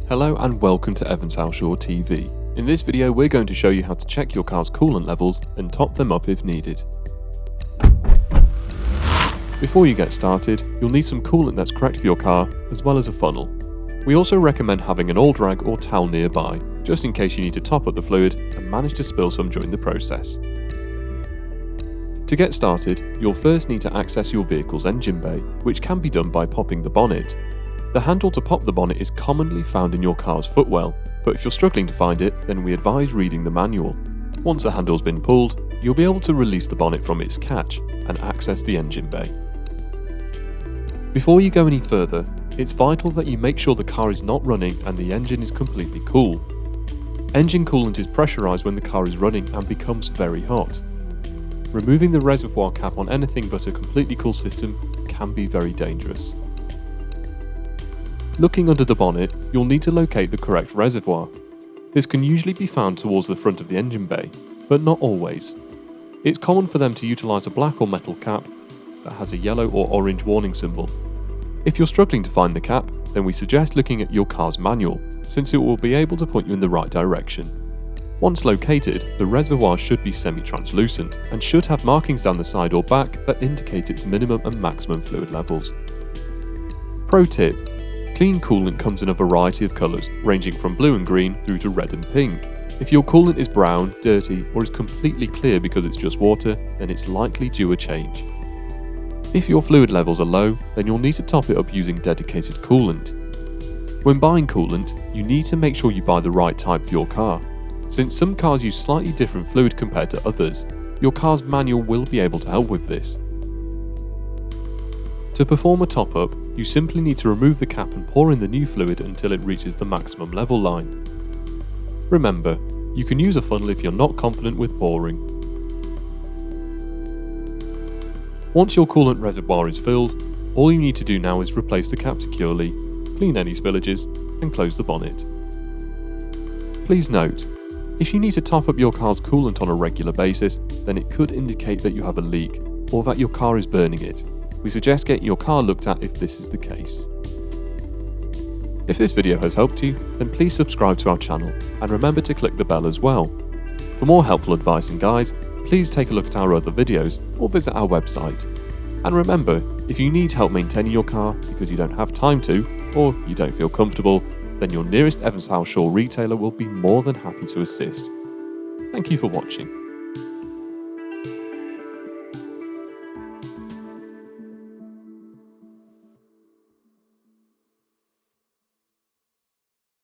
Hello and welcome to Evans Halshaw TV. In this video we're going to show you how to check your car's coolant levels and top them up if needed. Before you get started, you'll need some coolant that's correct for your car, as well as a funnel. We also recommend having an old rag or towel nearby, just in case you need to top up the fluid and manage to spill some during the process. To get started, you'll first need to access your vehicle's engine bay, which can be done by popping the bonnet. The handle to pop the bonnet is commonly found in your car's footwell, but if you're struggling to find it, then we advise reading the manual. Once the handle's been pulled, you'll be able to release the bonnet from its catch and access the engine bay. Before you go any further, it's vital that you make sure the car is not running and the engine is completely cool. Engine coolant is pressurized when the car is running and becomes very hot. Removing the reservoir cap on anything but a completely cool system can be very dangerous. Looking under the bonnet, you'll need to locate the correct reservoir. This can usually be found towards the front of the engine bay, but not always. It's common for them to utilize a black or metal cap that has a yellow or orange warning symbol. If you're struggling to find the cap, then we suggest looking at your car's manual, since it will be able to point you in the right direction. Once located, the reservoir should be semi-translucent and should have markings down the side or back that indicate its minimum and maximum fluid levels. Pro tip: clean coolant comes in a variety of colours, ranging from blue and green through to red and pink. If your coolant is brown, dirty, or is completely clear because it's just water, then it's likely due a change. If your fluid levels are low, then you'll need to top it up using dedicated coolant. When buying coolant, you need to make sure you buy the right type for your car. Since some cars use slightly different fluid compared to others, your car's manual will be able to help with this. To perform a top-up, you simply need to remove the cap and pour in the new fluid until it reaches the maximum level line. Remember, you can use a funnel if you're not confident with pouring. Once your coolant reservoir is filled, all you need to do now is replace the cap securely, clean any spillages, and close the bonnet. Please note, if you need to top up your car's coolant on a regular basis, then it could indicate that you have a leak or that your car is burning it. We suggest getting your car looked at if this is the case. If this video has helped you, then please subscribe to our channel and remember to click the bell as well. For more helpful advice and guides, please take a look at our other videos or visit our website. And remember, if you need help maintaining your car because you don't have time to, or you don't feel comfortable, then your nearest Evans Halshaw retailer will be more than happy to assist. Thank you for watching.